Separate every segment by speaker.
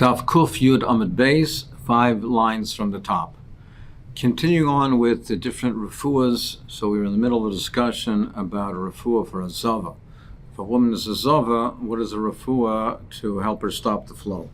Speaker 1: Daf Kuf Yud Amud Beis, 5 lines from the top. Continuing on with the different refuahs, so we were in the middle of a discussion about a refuah for a zava. If a woman is a zava, what is a refuah to help her stop the flow?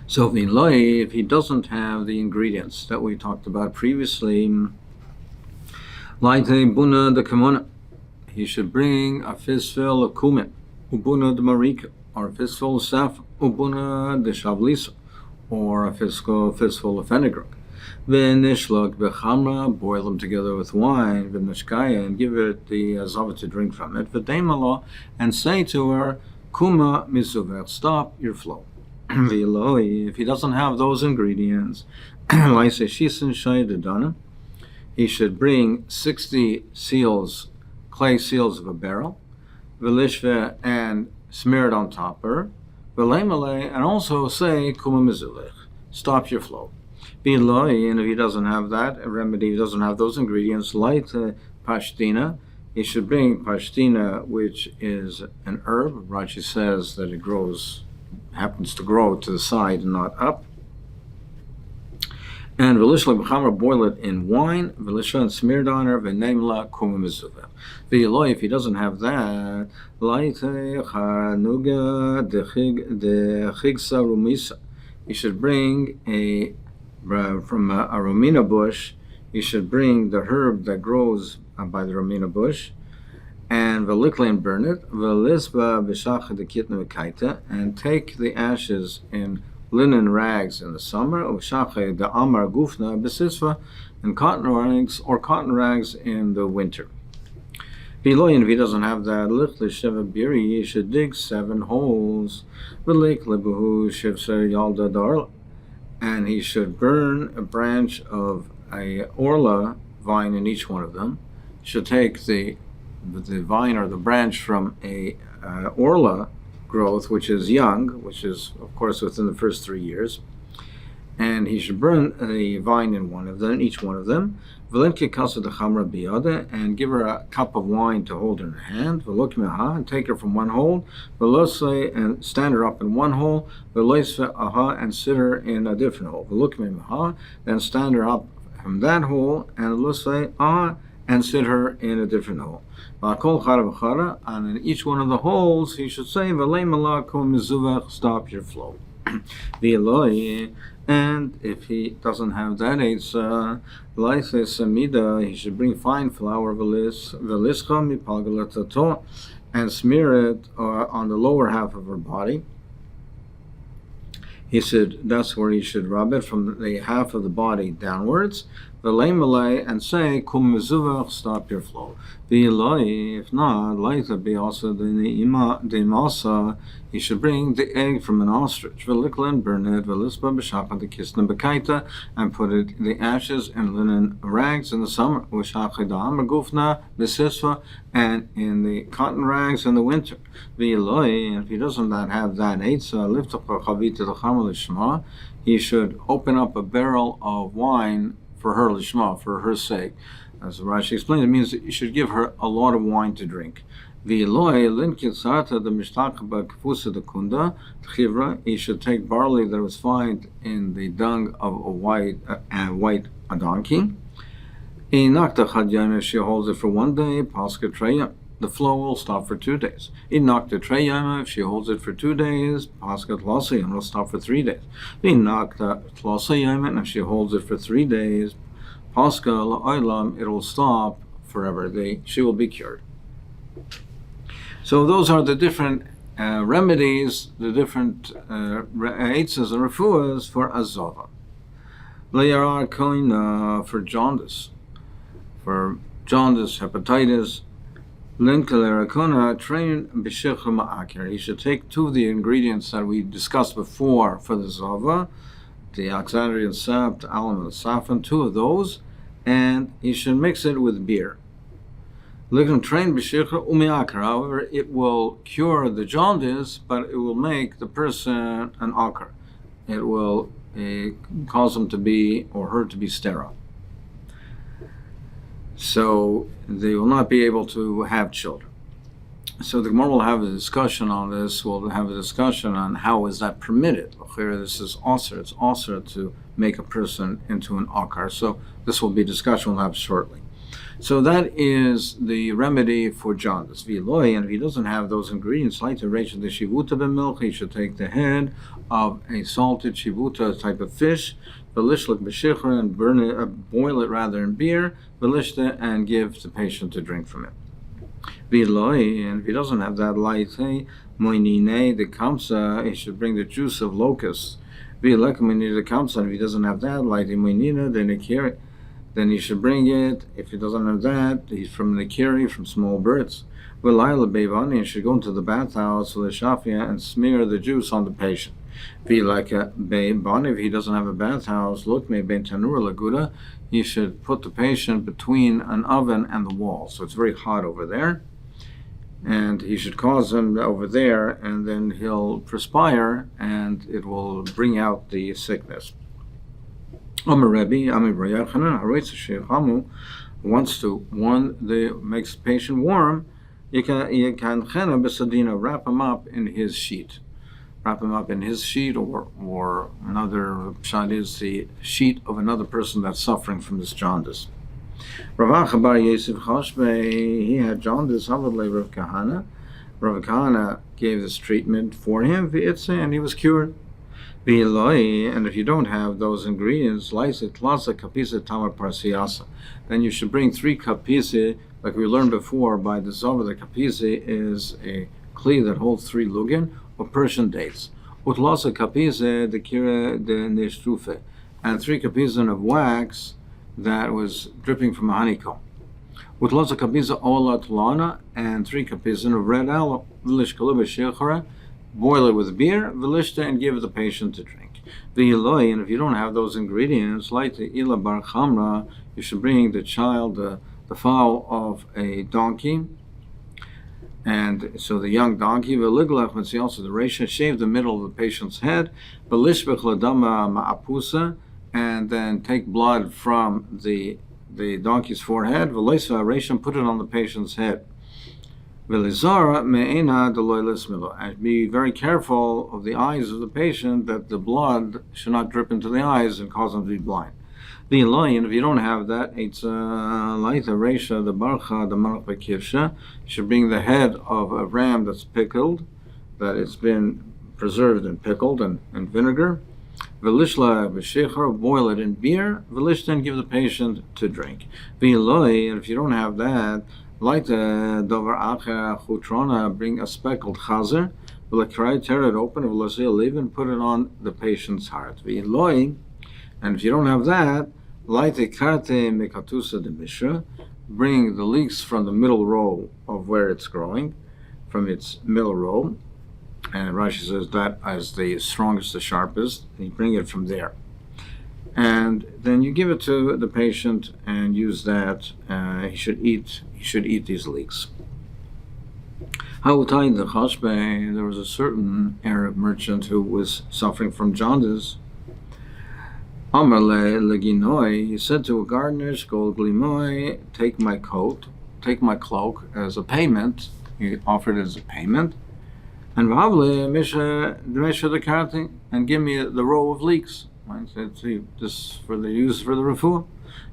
Speaker 1: So if he doesn't have the ingredients that we talked about previously, Laite buna de kamuna, he should bring a fistful of kumin, ubuna de marika, or a fistful of saffron, ubuna de shavlisa, or a fistful of fenugreek. V'nishlok bechamra, boil them together with wine, v'nishkaya, and give it the zava to drink from it. V'deimala, and say to her, kuma mizuver, stop your flow. If he doesn't have those ingredients, he should bring 60 seals, clay seals of a barrel, v'lishve, and smear it on top of her, and also say, kuma mizulech, stop your flow. And if he doesn't have that, a remedy, he doesn't have those ingredients, light pashtina, he should bring pashtina, which is an herb. Rashi says that it happens to grow to the side and not up. And v'lishla b'chamra, boil it in wine, v'lishla, and smeared on her, v'neimla kuma mizuvah. V'yeloi, if he doesn't have that, laite chanuga dechigsa rumisa, he should bring from a romina bush, he should bring the herb that grows by the romina bush, and v'likle, and burn it, v'lisba b'shach dekitna v'kaita, and take the ashes in linen rags in the summer, u'shach the amar gufna b'sisva, and cotton rags in the winter. V'loyin, if he doesn't have that, lichle sheva biri, he should dig 7 holes, v'likle b'hu shivsa yalda darla, and he should burn a branch of a orla vine in each one of them. He should take the vine or the branch from a orla growth, which is young, which is of course within the first 3 years, and he should burn the vine in each one of them. And give her a cup of wine to hold in her hand, and take her from one hole, and stand her up in one hole, and sit her in a different hole, then stand her up from that hole, and sit her in a different hole. And in each one of the holes, he should say, stop your flow. And if he doesn't have that, it's samida, he should bring fine flour, and smear it on the lower half of her body. He said that's where he should rub it, from the half of the body downwards, and say, kum mezuvach, stop your flow. If not, be also the masa, he should bring the egg from an ostrich, and burn it, and put it the ashes in linen rags in the summer, and in the cotton rags in the winter. And if he does not have that, he should open up a barrel of wine for her lishma, for her sake. As Rashi explained, it means that you should give her a lot of wine to drink. He should take barley that was found in the dung of a white donkey. If she holds it for 1 day, the flow will stop for 2 days. If she holds it for 2 days, will stop for 3 days. And if she holds it for 3 days, it will stop forever. She will be cured. So those are the different remedies, the different eitzes and refuahs for azava. Le'yarar koina, for jaundice, hepatitis. He should take 2 of the ingredients that we discussed before for the zava, the Alexandrian sap, the alum, and the saffron, 2 of those, and he should mix it with beer. However, it will cure the jaundice, but it will make the person an akar. It will cause him to be, or her to be, sterile. So they will not be able to have children. So the Gemara will have a discussion on this. We'll have a discussion on how is that permitted. This is also it's also to make a person into an akar. So this will be a discussion we'll have shortly. So that is the remedy for jaundice. And if he doesn't have those ingredients, like the ratio the shivuta b'milch, he should take the head of a salted shivuta type of fish, v'lishlik b'shichra, and boil it rather in beer, v'lishta, and give the patient to drink from it. And if he doesn't have that light, moinine the kamsa, he should bring the juice of locusts. Moinine the kamsa, and if he doesn't have that light, then he should bring it. If he doesn't have that, he's from the kiri, from small birds. He should go into the bathhouse and smear the juice on the patient. If he doesn't have a bathhouse, he should put the patient between an oven and the wall. So it's very hot over there. And he should cause him over there, and then he'll perspire, and it will bring out the sickness. Wants to makes the patient warm. You can wrap him up in his sheet. Wrap him up in his sheet, or another shot is the sheet of another person that's suffering from this jaundice. Rav Acha bar Yosef Chashbe, he had jaundice. Rav Kahana. Rav Kahana gave this treatment for him, and he was cured. And if you don't have those ingredients, then you should bring 3 kapise, like we learned before by the Zohar. The kapise is a kli that holds 3 lugin or Persian dates. Utlasa kapise the kira de neshtufe, and 3 kapisen of wax that was dripping from a honeycomb. Utlasa kapise ola tlana, and 3 kapisen of red aloe. V'lish kaluba shechara, boil it with beer, v'lishta, and give the patient to drink. V'yiloi, and if you don't have those ingredients, like the ila bar chamra, you should bring the child the fowl of a donkey, and so the young donkey, v'liglach, and see also the reisha, shave the middle of the patient's head, v'lishbech ladama ma'apusa, and then take blood from the donkey's forehead, v'leisa reisha, put it on the patient's head. And be very careful of the eyes of the patient, that the blood should not drip into the eyes and cause them to be blind. The lion, if you don't have that, it's like the reisha, the barcha, the marach bekirsha. You should bring the head of a ram that's pickled, that it's been preserved and pickled and vinegar. V'lishla b'shechar, boil it in beer. V'lishta, and give the patient to drink. And if you don't have that, like the dover acher chutrona, bring a speckled chazer, tear it open, leave and put it on the patient's heart. And if you don't have that, like the karte mekatusa de mishra, bring the leeks from the middle row of where it's growing, from its middle row, and Rashi says that as the strongest, the sharpest, and you bring it from there. And then you give it to the patient and use that. He should eat these leeks. There was a certain Arab merchant who was suffering from jaundice. He said to a gardener, take my coat, take my cloak as a payment. He offered it as a payment. And give me the row of leeks. I said, see, this for the use for the refuah.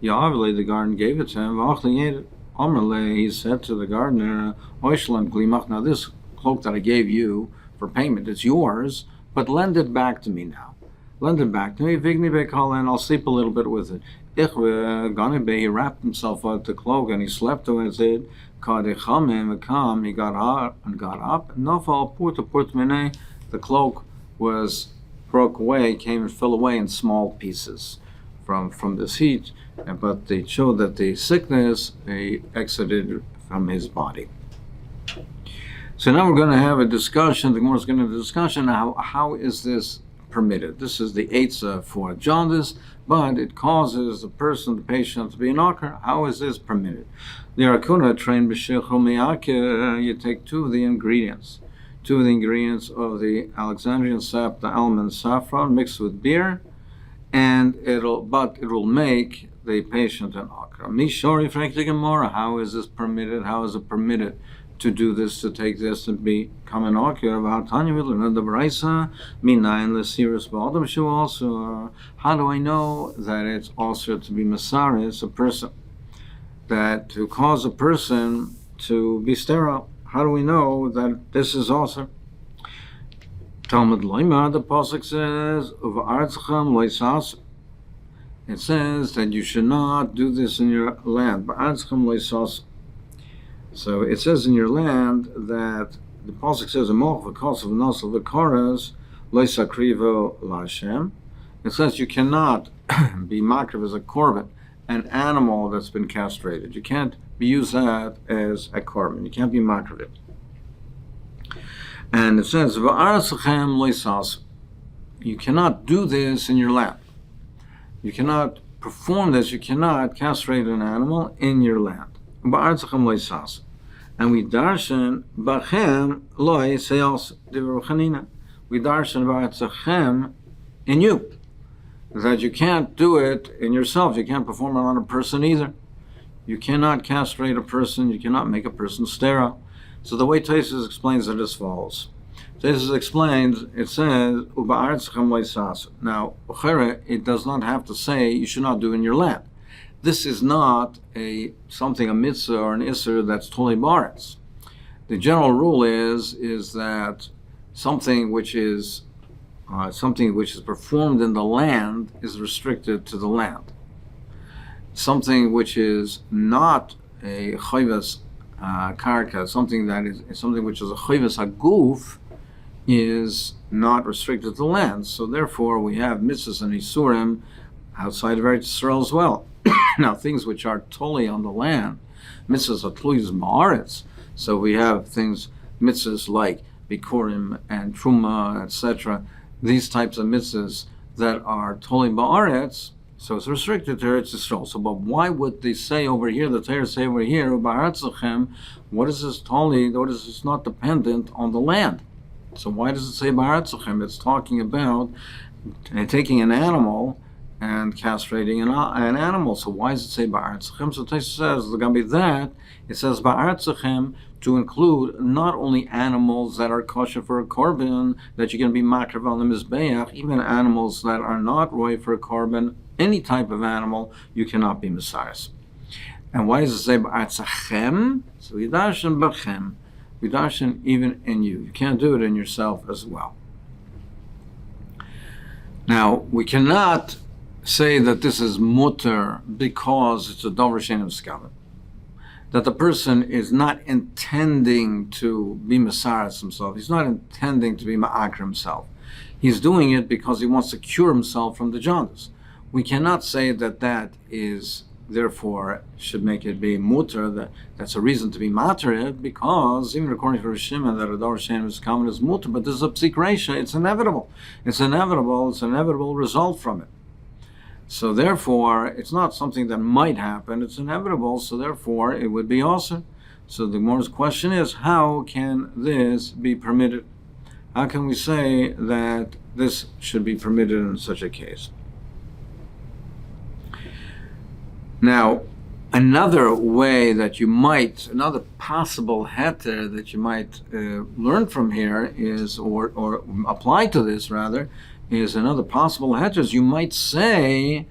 Speaker 1: The garden gave it to him. He said to the gardener, now this cloak that I gave you for payment, it's yours, but lend it back to me now. Lend it back to me, and I'll sleep a little bit with it. He wrapped himself up the cloak and he slept with it. He got up, the cloak was broke away, came and fell away in small pieces from this heat, but they showed that the sickness exited from his body. So now we're going to have a discussion. The Gemara is going to have a discussion how is this permitted. This is the eitzah for jaundice, but it causes the patient to be an akar. How is this permitted? The Arakuna trained b'shechel, you take 2 of the ingredients of the Alexandrian sap, the almond saffron, mixed with beer, and it will make the patient an akar. Mishori frankly Gemara, how is this permitted? How is it permitted to do this, to take this, and become an ocker. How do I know that it's also to be Masaris, a person, that to cause a person to be sterile? How do we know that this is also? Talmud Loimar, the pasuk says, it says that you should not do this in your land. So it says in your land that the pasuk says, it says you cannot be makriv as a korban, an animal that's been castrated. You can't use that as a korban. You can't be makriv it. And it says, you cannot do this in your land. You cannot perform this, you cannot castrate an animal in your land. And we darshan bachem loy seyos divrei chanina. We darshan ba'atzechem in you, that you can't do it in yourself. You can't perform it on a person either. You cannot castrate a person. You cannot make a person sterile. So the way Taisus explains it as follows. Taisus explains, it says, Uba'arzchem leisas. Now, it does not have to say you should not do in your land. This is not a mitzvah or an isser that's totally baretz. The general rule is that something which is performed in the land is restricted to the land. Something which is not a chayvas karka, something which is a chayvas haguf, is not restricted to land. So therefore, we have mitzvahs and isurim outside of Eretz Yisrael as well. Now, things which are totally on the land, mitzvahs are tluyos ma'aretz. So we have mitzvahs like bikurim and truma, etc. These types of mitzvahs that are totally ma'aretz. So it's restricted to Eretz Yisrael. So, but why would they say over here, the Torah say over here, what is this totally, what is this not dependent on the land? So why does it say Ba'aratzachem? It's talking about taking an animal and castrating an animal. So why does it say Ba'aratzachem? So Taisus says, the Gabi that, it says Ba'aratzachem to include not only animals that are kosher for a korban, that you can be makrav on the mizbeach, even animals that are not roy for a korban, any type of animal, you cannot be messiahs. And why does it say Ba'aratzachem? So Yidarshan Bachem. We darshan even in you. You can't do it in yourself as well. Now, we cannot say that this is mutter because it's a dover shenim skaven. That the person is not intending to be mesaras himself. He's not intending to be ma'akr himself. He's doing it because he wants to cure himself from the jaundice. We cannot say that is therefore should make it be mutter, that's a reason to be matter, because even according to Rosh Hashanah that a Dor Shem is common as mutter, but this is a psik reisha, it's inevitable result from it. So therefore, it's not something that might happen, it's inevitable, so therefore it would be also. So the Gemara's question is, how can this be permitted? How can we say that this should be permitted in such a case? Now, another possible heter that you might learn from here is, or apply to this rather, is another possible heter is you might say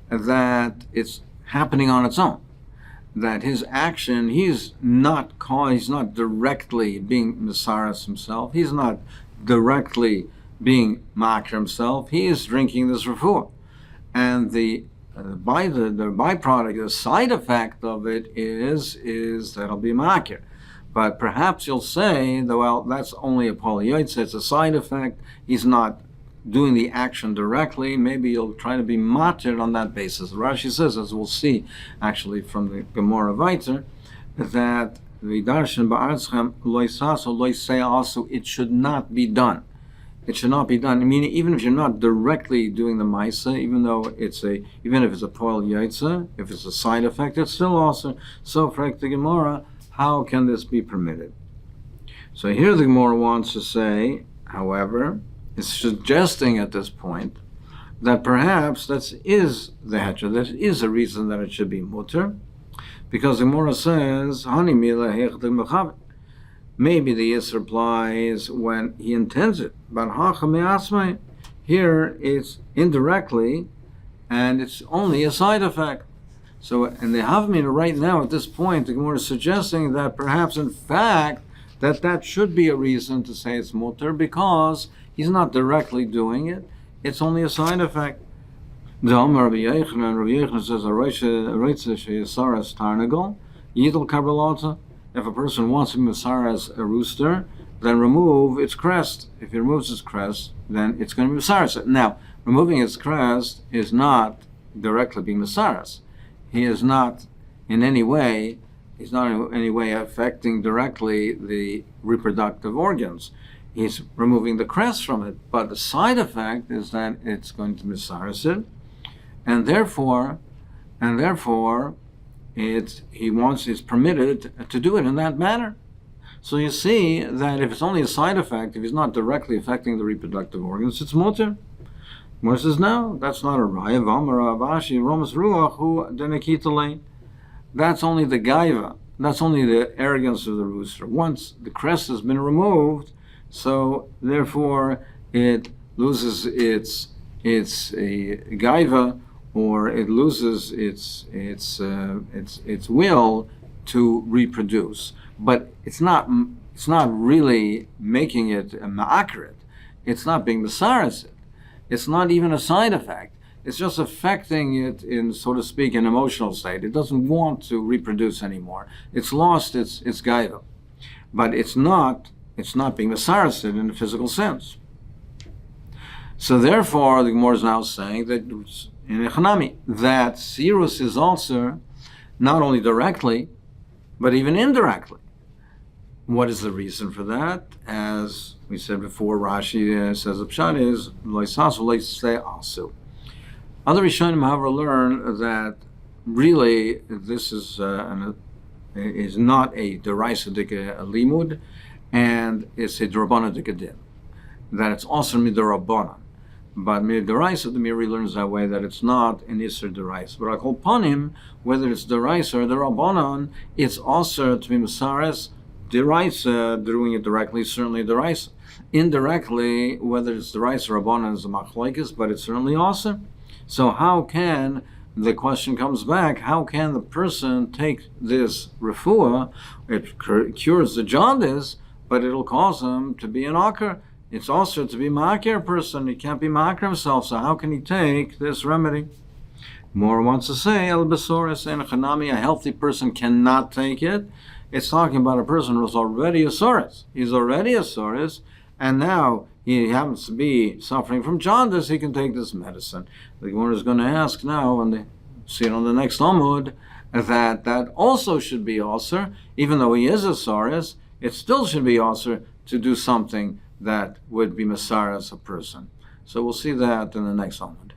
Speaker 1: that it's happening on its own. That his action, he's not directly being Mesaras himself, he's not directly being Makr himself, he is drinking this refuah. And the byproduct, the side effect of it is that'll be makir. But perhaps you'll say, well, that's only a polyyoitz, it's a side effect, he's not doing the action directly, maybe you'll try to be matir on that basis. Rashi says, as we'll see actually from the Gemara Vayter, that the darshan ba'arzchem loisaso loisei also, it should not be done. It should not be done. I mean, even if you're not directly doing the ma'isa, even if it's a poil yaitza, if it's a side effect, it's still also. So, for the Gemara, how can this be permitted? So here the Gemara wants to say, however, it's suggesting at this point that perhaps that is the heter, that is a reason that it should be mutter, because the Gemara says, Hani mila hechdim mechavet. maybe the Yisr applies when he intends it. But here it's indirectly, and it's only a side effect. So, and the Havmina right now at this point, the Gemara is suggesting that perhaps in fact that should be a reason to say it's mutter, because he's not directly doing it. It's only a side effect. The Amar Rabbi Yochanan says, if a person wants to be Masaras a rooster, then remove its crest. If he removes its crest, then it's going to be Masaras. Now, removing its crest is not directly being Masaras. He is not in any way affecting directly the reproductive organs. He's removing the crest from it, but the side effect is that it's going to Masaras it, and therefore, it's permitted to do it in that manner. So you see that if it's only a side effect, if he's not directly affecting the reproductive organs, it's mutter. Gemara says, no, that's not a raya. That's only the gaiva. That's only the arrogance of the rooster. Once the crest has been removed, so therefore it loses its gaiva, or it loses its will to reproduce. But it's not really making it accurate. It's not being Masaras. It's not even a side effect. It's just affecting it in, so to speak, an emotional state. It doesn't want to reproduce anymore. It's lost its gaiva. But it's not being Masaras in a physical sense. So therefore, the Gemara is now saying that in Echanami, that Sirus is also not only directly, but even indirectly. What is the reason for that? As we said before, Rashi says the pshat is loisasu loisei asu. Other Rishonim, however, learn that really this is not a deraisa limud, and it's a derabana din. That it's also midarabanan. But midaraisa, the Miri learns that way, that it's not an isser deraisa. But I call upon him, whether it's deraisa or derabanan, it's also to be masares. Deraisa, doing it directly, certainly deraisa. Indirectly, whether it's deraisa or rabbanan is a machlokes, but it's certainly awesome. So how can, the question comes back, how can the person take this refuah? It cures the jaundice, but it'll cause him to be an akar. It's also to be ma'akir person. He can't be ma'akir himself, so how can he take this remedy? More wants to say, el besoris en chanami, a healthy person cannot take it. It's talking about a person who's already a soris. He's already a soris, and now he happens to be suffering from jaundice. He can take this medicine. The Gemara is going to ask now, when they see it on the next Amud, that also should be also, even though he is a soris, it still should be also to do something that would be masaras a person. So we'll see that in the next Amud.